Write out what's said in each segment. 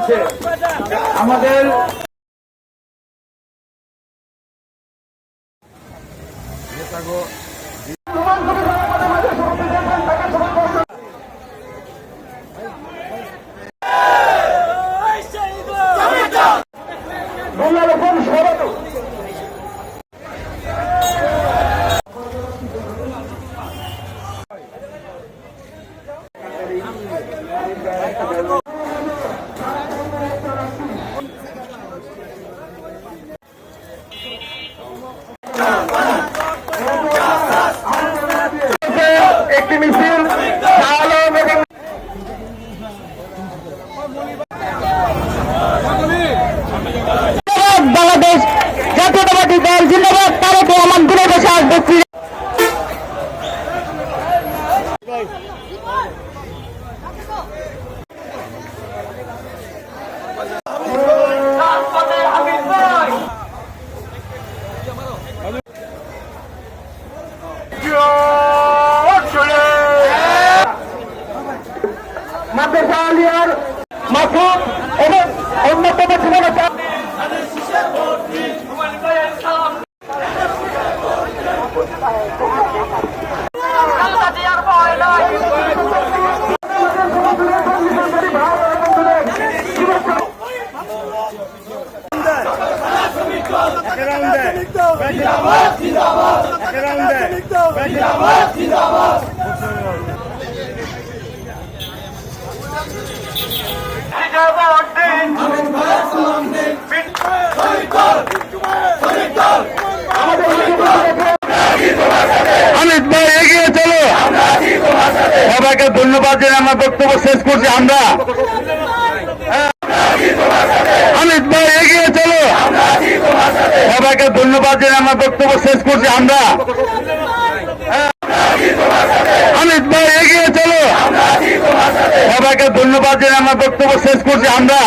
হচ্ছে আমাদের একটি মিছিল বাংলাদেশ জাতীয়তাবাদী দল জিন্দাবাদ তারেক রহমান ঘুরে বসে আসবে। মাদ্রাসা আলিয়ার মাসুদ এবং অন্যতম যুবনেতা হামিদ ভাই এগিয়ে চলো। সবাইকে ধন্যবাদ জানিয়ে আমার বক্তব্য শেষ করছি আমরা। হামিদ ভাই এগিয়ে চলো। সবাইকে ধন্যবাদ জানিয়ে আমার বক্তব্য শেষ করছি আমরা। হামিদ ভাই এগিয়ে চলো। সবাইকে ধন্যবাদ জানিয়ে আমার বক্তব্য শেষ করছি আমরা।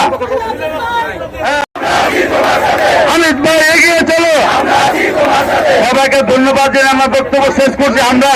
হামিদ ভাই এগিয়ে চলো। সবাইকে ধন্যবাদ জানিয়ে আমার বক্তব্য শেষ করছি আমরা।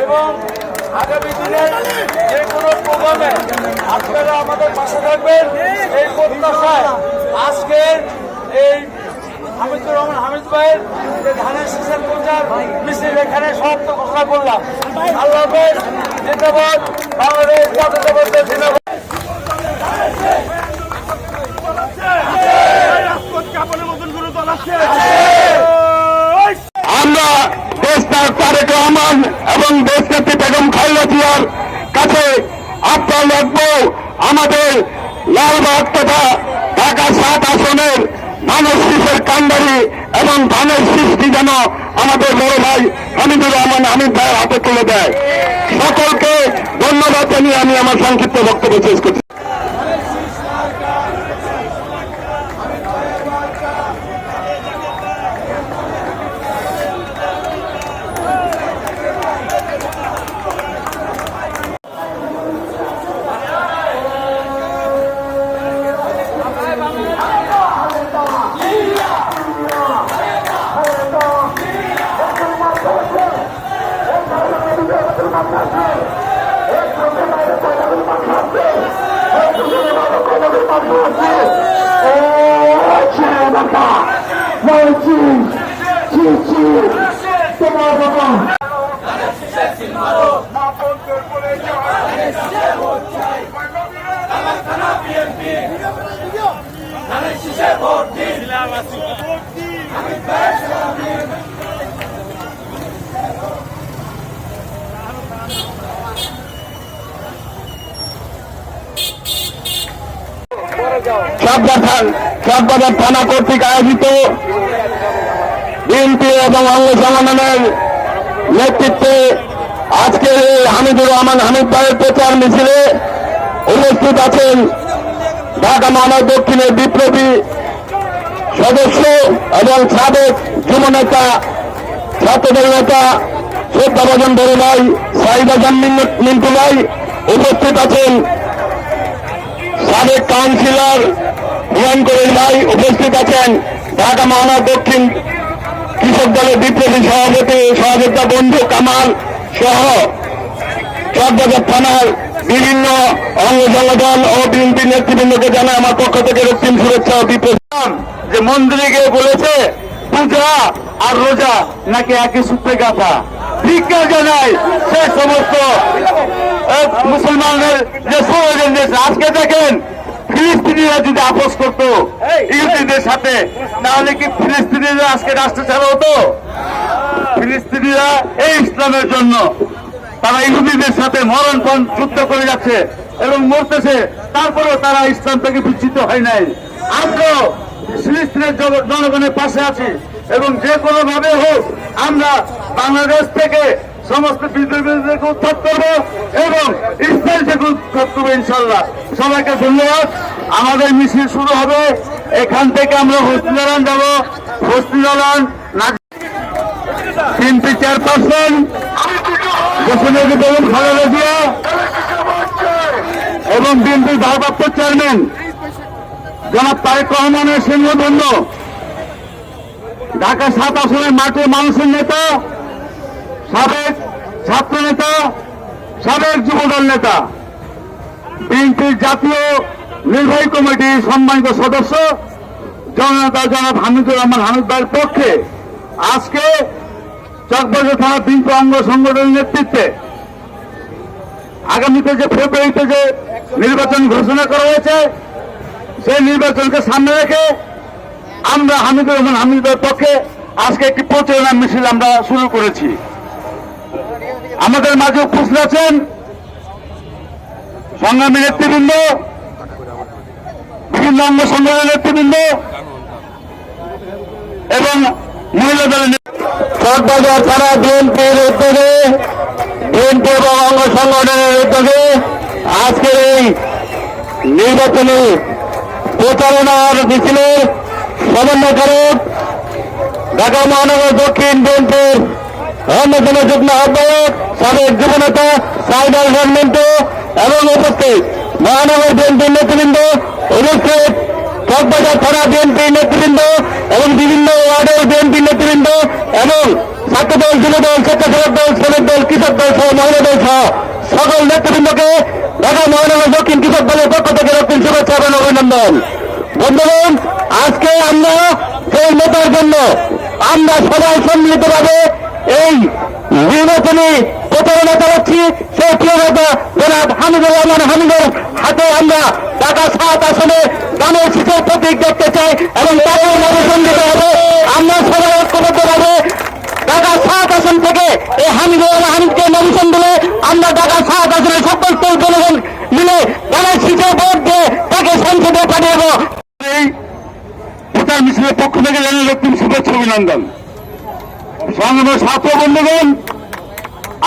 এবং আগামী দিনে যে কোনো প্রোগ্রামে আপনারা আমাদের পাশে থাকবেন এই প্রত্যাশায় আজকের এই হামিদুর রহমান হামিদ ভাইয়ের যে ধানের শীষের প্রচার মিছিল এখানে সমাপ্ত ঘোষণা করলাম। আল্লাহ হাফেজ। জিন্দাবাদ বাংলাদেশ জাতীয়তাবাদী জিন্দাবাদ। আমরা দেশনায়ক তারেক রহমান এবং দেশনেত্রী বেগম খালেদা জিয়ার কাছে আহ্বান রাখবো আমাদের লালবাগ তথা ঢাকা 7 আসনের ধানের শীষের কান্ডারি এবং ধানের সৃষ্টি যেন আমাদের বড় ভাই হামিদুর রহমান হামিদ ভাইয়ের হাতে তুলে দেয়। সকলকে ধন্যবাদ জানিয়ে আমি আমার সংক্ষিপ্ত বক্তব্য শেষ করছি। চাঁদবাজার থানা কর্তৃক আয়োজিত বিএনপি এবং অঙ্গ সংগঠনের নেতৃত্বে আজকের এই হামিদুর রহমান হামিদ ভাইয়ের প্রচার মিছিলে উপস্থিত আছেন ঢাকা মহানগর দক্ষিণের বিপ্লবী সদস্য এবং সাবেক যুব নেতা ছাত্রদল নেতা শ্রদ্ধাভাজন বড় ভাই সাইদ আজম মিন্টু ভাই, উপস্থিত আছেন সাবেক কাউন্সিলর হুমায়ুন কবির ভাই, উপস্থিত আছেন ঢাকা মহানগর দক্ষিণ কৃষক দলের বিপ্লবী সভাপতি সহযোদ্ধা বন্ধু কামাল সহ চকবাজার থানার বিভিন্ন অঙ্গ সংগঠন ও বিএনপি নেতৃবৃন্দকে জানায় আমার পক্ষ থেকে রক্তিম শুভেচ্ছা ও বিপ্লবী। যে মন্দিরে গিয়ে বলেছে পূজা আর রোজা নাকি একই সূত্রে গাঁথা। ভিক্ষা জানায় সে সমস্ত মুসলমানদের যে স্লোগান দিয়েছে। আজকে দেখেন ফিলিস্তিনিরা যদি আপোষ করতো ইহুদিদের সাথে, তাহলে কি ফিলিস্তিনিরা আজকে রাষ্ট্র ছাড়া হতো? ফিলিস্তিনিরা এই ইসলামের জন্য তারা ইহুদিদের সাথে মরণপণ যুদ্ধ করে যাচ্ছে এবং মরতেছে, তারপরেও তারা ইসলাম থেকে বিচ্ছিন্ন হয় নাই। আমরাও ফিলিস্তিনের জনগণের পাশে আছি এবং যে কোনো ভাবে হোক আমরা বাংলাদেশ থেকে সমস্ত বিদ্রোহীদেরকে উৎখাত করবো এবং ইসরায়েল থেকে উৎখাত করবো ইনশাল্লাহ। সবাইকে ধন্যবাদ। আমাদের মিছিল শুরু হবে এখান থেকে, আমরা হস্তিদালান যাবো। হস্তিদালান বিএনপি চেয়ারপারসন বেগম খালেদা জিয়া এবং বিএনপির ভারপ্রাপ্ত চেয়ারম্যান জনাব তারেক রহমানের সিংহধন্য, ঢাকা 7 আসনের মাঠে মানুষের নেতা, সাবেক ছাত্র নেতা, সাবেক যুবদল নেতা, বিএনপির জাতীয় নির্বাহী কমিটির সম্মানিত সদস্য জননেতা জনাব হামিদুর রহমান হামিদ ভাইয়ের পক্ষে আজকে চকবাজার থানা বিএনপি অঙ্গ সংগঠনের নেতৃত্বে আগামীতে যে ফেব্রুয়ারিতে যে নির্বাচন ঘোষণা করা হয়েছে, সেই নির্বাচনকে সামনে রেখে আমরা হামিদুর রহমান হামিদ ভাইয়ের পক্ষে আজকে একটি প্রচারণা মিছিল আমরা শুরু করেছি। আমাদের মাঝে উপস্থিত আছেন সংগ্রামী নেতৃবৃন্দ, বিভিন্ন অঙ্গ সংগঠনের নেতৃবৃন্দ এবং মহিলা দলের চকবাজার থানা বিএনপির উদ্যোগে, বিএনপি এবং অঙ্গ সংগঠনের উদ্যোগে আজকের এই নির্বাচনী প্রচারণার মিছিলের সমন্বয়কারক ঢাকা মহানগর দক্ষিণ বিএনপির অন্যতম যুগ্ম আহ্বায়ক সাবেক যুবনেতা সাইদ আজম মিন্টু এবং উপস্থিত মহানগর বিএনপির নেতৃবৃন্দ, উপস্থিত চকবাজার থানা বিএনপির নেতৃবৃন্দ এবং বিভিন্ন ওয়ার্ডের বিএনপির নেতৃবৃন্দ এবং ছাত্রদল, যুবদল, স্বেচ্ছাসেবক দল, শ্রমিক দল, কৃষক দল সহ মহিলা দল সহ সকল নেতৃবৃন্দকে ঢাকা মহানগর দক্ষিণ কৃষক দলের পক্ষ থেকে রক্তিম শুভেচ্ছা এবং অভিনন্দন। বন্ধুগণ, আজকে আমরা সেই নেতার জন্য আমরা সবাই সম্মিলিতভাবে এই নির্বাচনী প্রচারণা চালাচ্ছি। সেই প্রিয় নেতা জনাব হামিদুর রহমান হামিদের হাতে আমরা ঢাকা 7 আসনে ধানের শীষের প্রতীক দেখতে চাই এবং তাকে নবীকরণ দিতে হবে। আমরা সবাই ঐক্যবদ্ধভাবে ঢাকা 7 আসন থেকে এই হামিদুর রহমান হামিদকে নবীকরণ দিলে আমরা ঢাকা 7 আসনের সকল জনগণ মিলে ধানের শীষের ভোট দিয়ে তাকে সংসদে পাঠিয়ে দেব। অভিনন্দন। সংগ্রামের ছাত্র বন্ধুগণ,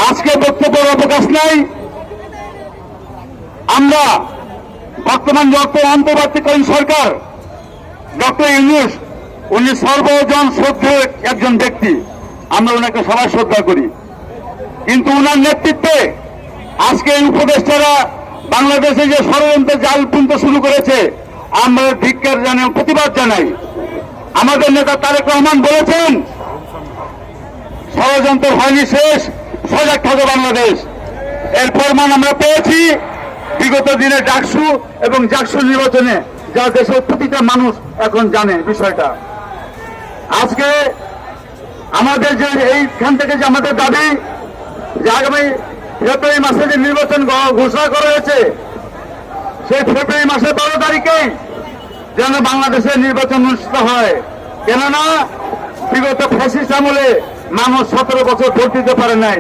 আজকে বক্তব্যের অবকাশ নাই। আমরা বর্তমান অন্তর্বর্তীকালীন সরকার ডক্টর ইউনূস, উনি সর্বজন শ্রদ্ধেয় একজন ব্যক্তি, আমরা ওনাকে সবাই শ্রদ্ধা করি। কিন্তু ওনার নেতৃত্বে আজকে এই উপদেষ্টারা বাংলাদেশে যে ষড়যন্ত্র জাল বুনতে শুরু করেছে, আমরা ধিক্কার জানাই, প্রতিবাদ জানাই। আমাদের নেতা তারেক রহমান বলেছেন, ষড়যন্ত্র হয়নি শেষ, সজাগ থাকবে বাংলাদেশ। এর প্রমাণ আমরা পেয়েছি বিগত দিনে ডাকসু এবং জাকসু নির্বাচনে, যা দেশের প্রতিটা মানুষ এখন জানে বিষয়টা। আজকে আমাদের যে এইখান থেকে যে আমাদের দাবি যে আগামী ফেব্রুয়ারি মাসে যে নির্বাচন ঘোষণা করা হয়েছে, সেই ফেব্রুয়ারি মাসের 12 তারিখেই যেন বাংলাদেশের নির্বাচন অনুষ্ঠিত হয়। কেননা বিগত ফ্যাসিস্ট আমলে মানুষ 17 বছর ভোট দিতে পারে নাই।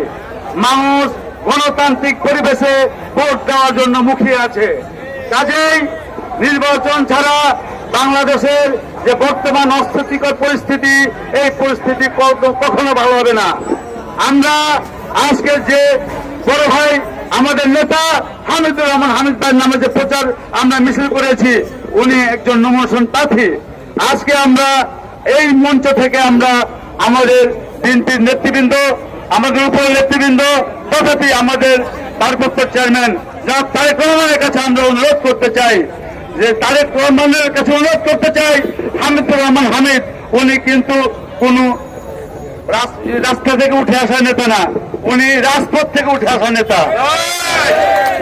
মানুষ গণতান্ত্রিক পরিবেশে ভোট দেওয়ার জন্য মুখিয়ে আছে। কাজেই নির্বাচন ছাড়া বাংলাদেশের যে বর্তমান অস্থিতিকর পরিস্থিতি, এই পরিস্থিতি কখনো ভালো হবে না। আমরা আজকে যে বড় ভাই আমাদের নেতা হামিদুর রহমান হামিদ ভাইয়ের নামে যে প্রচার আমরা মিছিল করেছি, উনি একজন নমিনেশন প্রার্থী। আজকে আমরা এই মঞ্চ থেকে আমরা আমাদের বিএনপির নেতৃবৃন্দ, আমাদের উপর নেতৃবৃন্দ, তথাপি আমাদের ভারপ্রাপ্ত চেয়ারম্যান জনাব তারেক রহমানের কাছে আমরা অনুরোধ করতে চাই, যে তারেক রহমানের কাছে অনুরোধ করতে চাই, হামিদুর রহমান হামিদ উনি কিন্তু কোন রাস্তা থেকে উঠে আসা নেতা না, উনি রাজপথ থেকে উঠে আসা নেতা।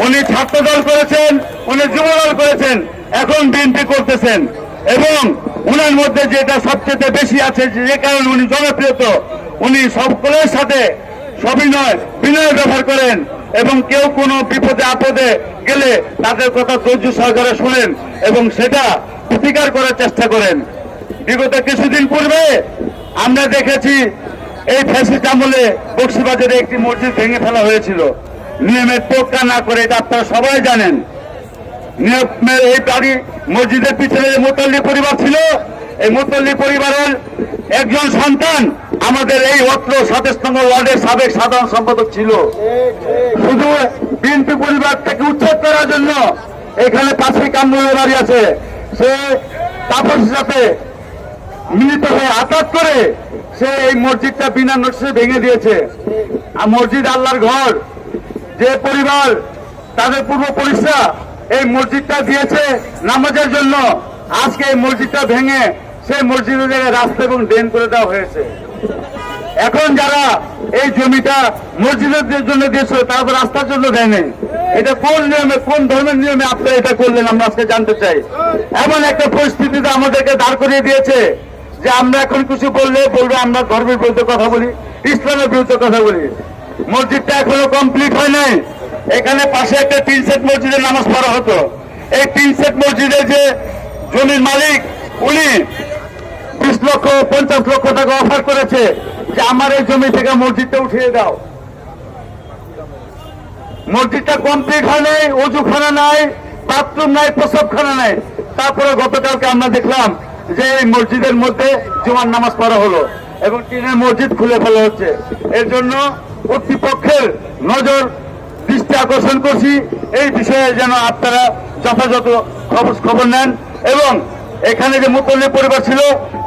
উনি ছাত্র দল করেছেন, উনি যুব দল করেছেন, এখন বিএনপি করতেছেন। এবং উনার মধ্যে যেটা সবচেয়ে বেশি আছে, যে কারণে উনি জনপ্রিয়তা, উনি সকলের সাথে সবিনয় বিনয় ব্যবহার করেন এবং কেউ কোনো বিপদে আপদে গেলে তাদের কথা ধৈর্য সহকারে শুনেন এবং সেটা প্রতিকার করার চেষ্টা করেন। বিগত কিছুদিন পূর্বে আমরা দেখেছি এই ফ্যাসিস্ট আমলে বক্সিবাজারে একটি মসজিদ ভেঙে ফেলা হয়েছিল, নিয়মের তোয়াক্কা না করে। এটা আপনারা সবাই জানেন। নিয়মের এই বাড়ি মসজিদের পিছনে যে মোতাল্লি পরিবার ছিল, এই মোতাল্লি পরিবারের একজন সন্তান আমাদের এই অত্র 27 নম্বর ওয়ার্ডের সাবেক সাধারণ সম্পাদক ছিল। শুধু বিএনপি পরিবার থেকে উচ্ছেদ করার জন্য এখানে পাশে কামরুলের বাড়ি আছে, সে তাপসের সাথে মিলিত হয়ে আঘাত করে সে এই মসজিদটা বিনা নোটিশে ভেঙে দিয়েছে। আর মসজিদ আল্লাহর ঘর, যে পরিবার তাদের পূর্বপুরুষরা এই মসজিদটা দিয়েছে নামাজের জন্য, আজকে এই মসজিদটা ভেঙে সেই মসজিদের জায়গায় রাস্তা এবং ড্রেন করে দেওয়া হয়েছে। এখন যারা এই জমিটা মসজিদের জন্য দিয়েছিল, তারপর রাস্তার জন্য দেয়নি। এটা কোন নিয়মে, কোন ধর্মের নিয়মে আপনারা এটা করলেন, আমরা আজকে জানতে চাই। এমন একটা পরিস্থিতিতে আমাদেরকে দাঁড় করিয়ে দিয়েছে যে আমরা এখন কিছু বললে বলবে আমরা ধর্মের বিরুদ্ধে কথা বলি, ইসলামের বিরুদ্ধে কথা বলি। মসজিদটা এখনো কমপ্লিট হয় নাই। এখানে পাশে একটা 3 সেট মসজিদের নামাজ পড়া হতো। এই 3 সেট মসজিদের যে জমির মালিক, উনি 20 লক্ষ 50 লক্ষ টাকা অফার করেছে যে আমার এই জমি থেকে মসজিদটা উঠিয়ে দাও। মসজিদটা কমপ্লিট হয় নাই, অজুখানা নাই, বাথরুম নাই, প্রসাবখানা নাই। তারপরে গতকালকে আমরা দেখলাম যে এই মসজিদের মধ্যে জুমার নামাজ পড়া হলো এবং টিনের মসজিদ খুলে ফেলা হচ্ছে। এর জন্য কর্তৃপক্ষের নজর দৃষ্টি আকর্ষণ করছি, এই বিষয়ে যেন আপনারা যথাযথ খবর নেন এবং এখানে যে মুতল্লি পরিবার ছিল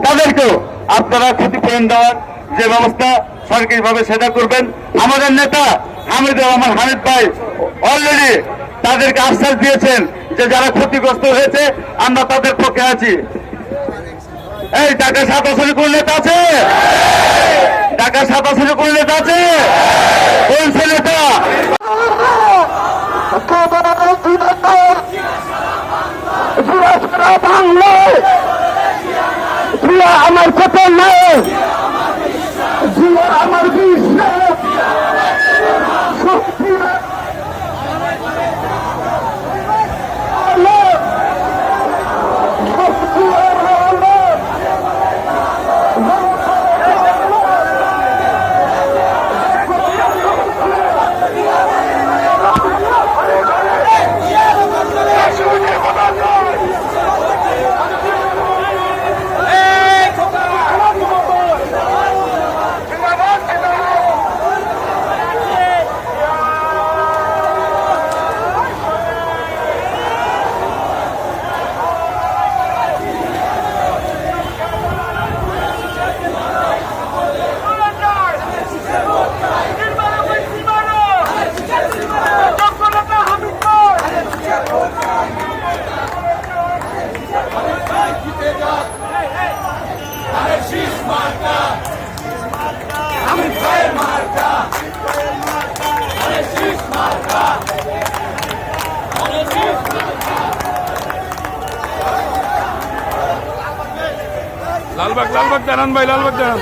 তাদেরকেও আপনারা ক্ষতিপূরণ দেওয়ার যে ব্যবস্থা সরকারিভাবে সেটা করবেন। আমাদের নেতা হামিদুর রহমান হামিদ ভাই অলরেডি তাদেরকে আশ্বাস দিয়েছেন যে যারা ক্ষতিগ্রস্ত হয়েছে আমরা তাদের পক্ষে আছি। এই ঢাকা 7 আসনে কোন নেতা আছে? ঢাকা 7 আসনে কোন নেতা আছে? কোন সে নেতা? আমার কথা নয়, আমার বিশ্বাস লালবাগ দাঁড়ান ভাই, লালবাগ দাঁড়ান।